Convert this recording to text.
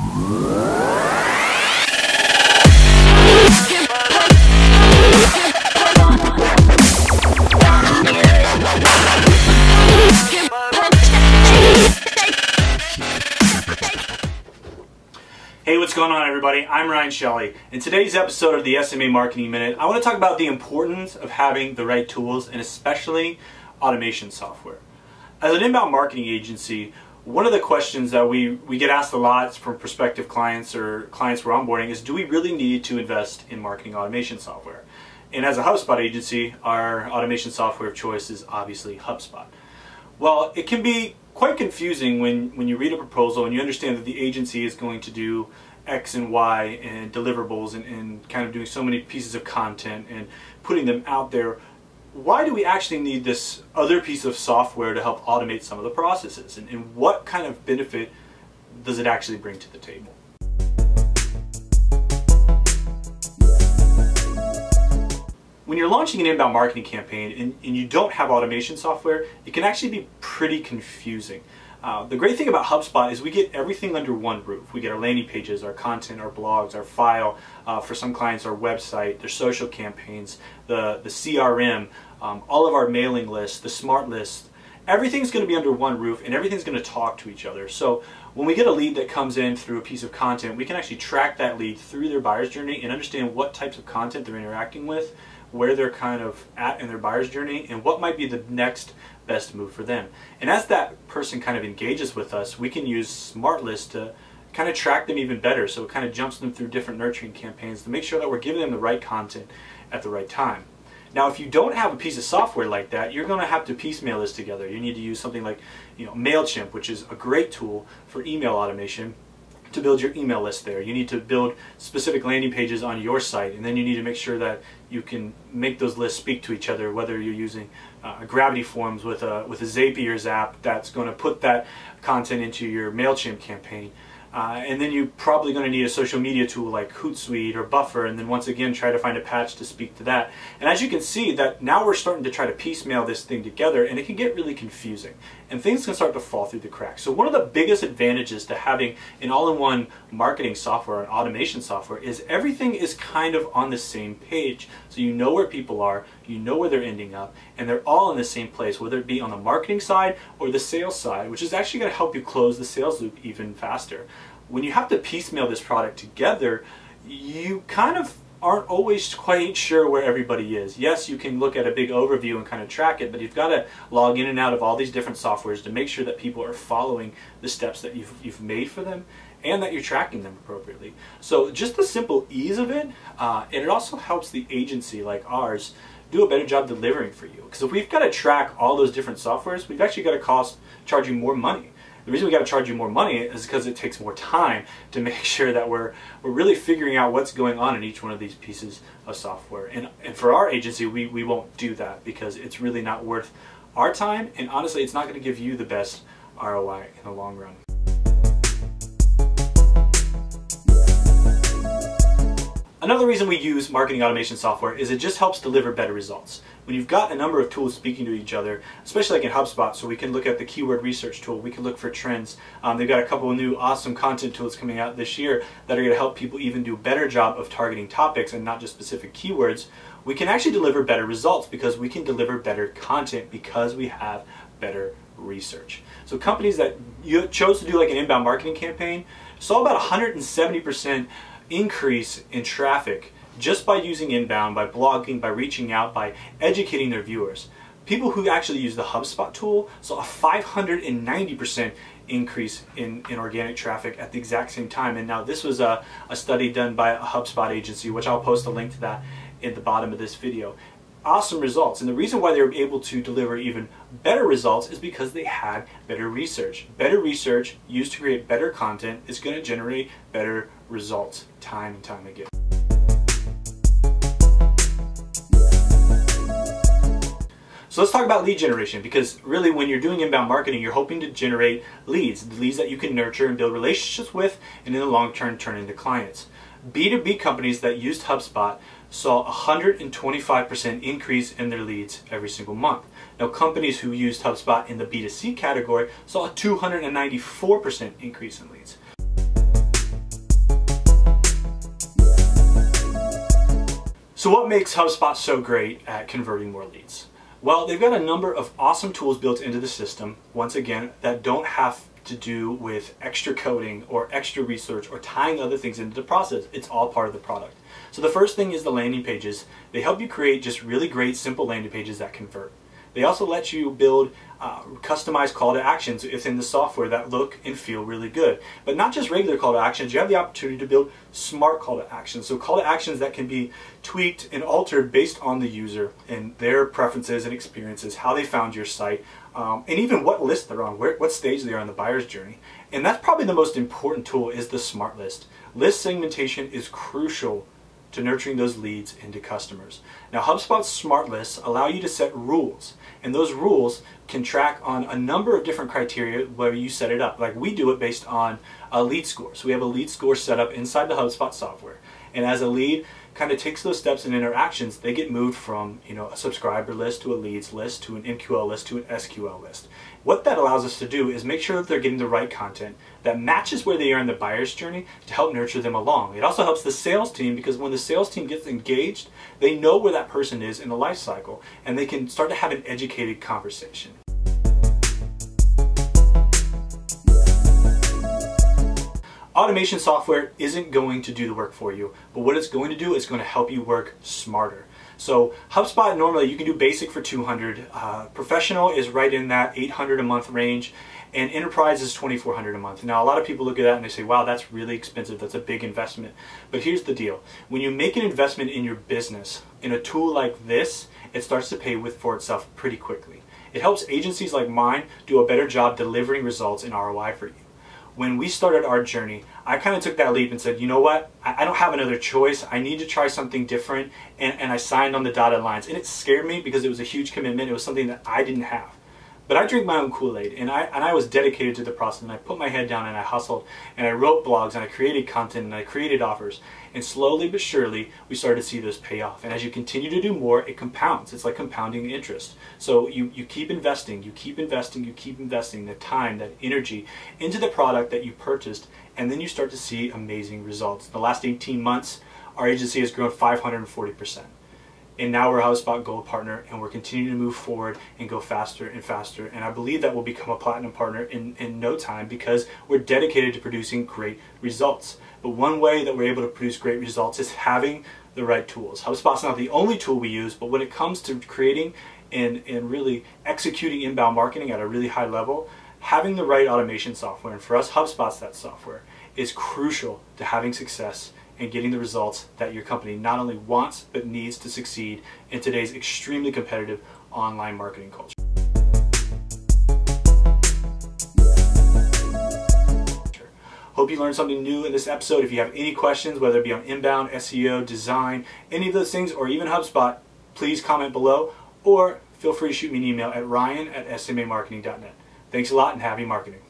Hey, what's going on, everybody? I'm Ryan Shelley. In today's episode of the SMA Marketing Minute, I want to talk about the importance of having the right tools and especially automation software. As an inbound marketing agency, one of the questions that we get asked a lot from prospective clients or clients we're onboarding is, do we really need to invest in marketing automation software? And as a HubSpot agency, our automation software of choice is obviously HubSpot. Well, it can be quite confusing when you read a proposal and you understand that the agency is going to do X and Y and deliverables and kind of doing so many pieces of content and putting them out there. Why do we actually need this other piece of software to help automate some of the processes? And what kind of benefit does it actually bring to the table? When you're launching an inbound marketing campaign and you don't have automation software, it can actually be pretty confusing. The great thing about HubSpot is we get everything under one roof. We get our landing pages, our content, our blogs, our file, for some clients our website, their social campaigns, the CRM, all of our mailing lists, the smart list. Everything's going to be under one roof and everything's going to talk to each other. So when we get a lead that comes in through a piece of content, we can actually track that lead through their buyer's journey and understand what types of content they're interacting with, where they're kind of at in their buyer's journey, and what might be the next best move for them. And as that person kind of engages with us, we can use Smart List to kind of track them even better. So it kind of jumps them through different nurturing campaigns to make sure that we're giving them the right content at the right time. Now, if you don't have a piece of software like that, you're going to have to piecemeal this together. You need to use something like, MailChimp, which is a great tool for email automation, to build your email list there. You need to build specific landing pages on your site, and then you need to make sure that you can make those lists speak to each other, whether you're using Gravity Forms with a Zapier's app that's going to put that content into your MailChimp campaign. And then you're probably going to need a social media tool like Hootsuite or Buffer, and then once again try to find a patch to speak to that. And as you can see, that now we're starting to try to piecemeal this thing together, and it can get really confusing and things can start to fall through the cracks. So one of the biggest advantages to having an all-in-one marketing software and automation software is everything is kind of on the same page. So you know where people are, you know where they're ending up, and they're all in the same place, whether it be on the marketing side or the sales side, which is actually going to help you close the sales loop even faster. When you have to piecemeal this product together, you kind of aren't always quite sure where everybody is. Yes, you can look at a big overview and kind of track it, but you've got to log in and out of all these different softwares to make sure that people are following the steps that you've made for them and that you're tracking them appropriately. So just the simple ease of it, and it also helps the agency like ours do a better job delivering for you. Because if we've got to track all those different softwares, we've actually got to charge you more money. The reason we got to charge you more money is because it takes more time to make sure that we're really figuring out what's going on in each one of these pieces of software. And for our agency, we won't do that because it's really not worth our time, and honestly, it's not going to give you the best ROI in the long run. Another reason we use marketing automation software is it just helps deliver better results. When you've got a number of tools speaking to each other, especially like in HubSpot, so we can look at the keyword research tool, we can look for trends. They've got a couple of new awesome content tools coming out this year that are going to help people even do a better job of targeting topics and not just specific keywords. We can actually deliver better results because we can deliver better content because we have better research. So companies that you chose to do like an inbound marketing campaign saw about 170% increase in traffic just by using inbound, by blogging, by reaching out, by educating their viewers. People who actually use the HubSpot tool saw a 590% increase in organic traffic at the exact same time. And now this was a study done by a HubSpot agency, which I'll post a link to that in the bottom of this video. Awesome results, and the reason why they were able to deliver even better results is because they had better research. Better research used to create better content is going to generate better results time and time again. So let's talk about lead generation, because really when you're doing inbound marketing, you're hoping to generate leads that you can nurture and build relationships with, and in the long term turn into clients. B2B companies that used HubSpot saw a 125% increase in their leads every single month. Now, companies who used HubSpot in the B2C category saw a 294% increase in leads. So what makes HubSpot so great at converting more leads? Well, they've got a number of awesome tools built into the system, once again, that don't have to do with extra coding or extra research or tying other things into the process. It's all part of the product. So the first thing is the landing pages. They help you create just really great, simple landing pages that convert. They also let you build customized call to actions within the software that look and feel really good. But not just regular call to actions, you have the opportunity to build smart call to actions. So call to actions that can be tweaked and altered based on the user and their preferences and experiences, how they found your site, and even what list they're on, what stage they are on the buyer's journey. And that's probably the most important tool is the smart list. List segmentation is crucial to nurturing those leads into customers. Now, HubSpot's smart lists allow you to set rules, and those rules can track on a number of different criteria where you set it up. Like we do it based on a lead score. So we have a lead score set up inside the HubSpot software, and as a lead kind of takes those steps and interactions, they get moved from a subscriber list to a leads list to an MQL list to an SQL list. What that allows us to do is make sure that they're getting the right content that matches where they are in the buyer's journey to help nurture them along. It also helps the sales team because when the sales team gets engaged, they know where that person is in the life cycle and they can start to have an educated conversation. Automation software isn't going to do the work for you, but what it's going to do is going to help you work smarter. So HubSpot, normally you can do basic for $200, professional is right in that $800 a month range, and enterprise is $2,400 a month. Now a lot of people look at that and they say, wow, that's really expensive, that's a big investment. But here's the deal, when you make an investment in your business, in a tool like this, it starts to pay for itself pretty quickly. It helps agencies like mine do a better job delivering results and ROI for you. When we started our journey, I kind of took that leap and said, you know what, I don't have another choice. I need to try something different, and I signed on the dotted lines. And it scared me because it was a huge commitment. It was something that I didn't have. But I drink my own Kool-Aid, and I was dedicated to the process, and I put my head down and I hustled, and I wrote blogs, and I created content, and I created offers. And slowly but surely, we started to see those pay off. And as you continue to do more, it compounds. It's like compounding interest. So you keep investing, you keep investing, you keep investing the time, that energy into the product that you purchased, and then you start to see amazing results. The last 18 months, our agency has grown 540%. And now we're a HubSpot Gold partner, and we're continuing to move forward and go faster and faster. And I believe that we'll become a platinum partner in no time because we're dedicated to producing great results. But one way that we're able to produce great results is having the right tools. HubSpot's not the only tool we use, but when it comes to creating and really executing inbound marketing at a really high level, having the right automation software, and for us, HubSpot's that software, is crucial to having success and getting the results that your company not only wants but needs to succeed in today's extremely competitive online marketing culture. Hope you learned something new in this episode. If you have any questions, whether it be on inbound, SEO, design, any of those things, or even HubSpot, please comment below or feel free to shoot me an email at ryan@smamarketing.net. Thanks a lot and happy marketing.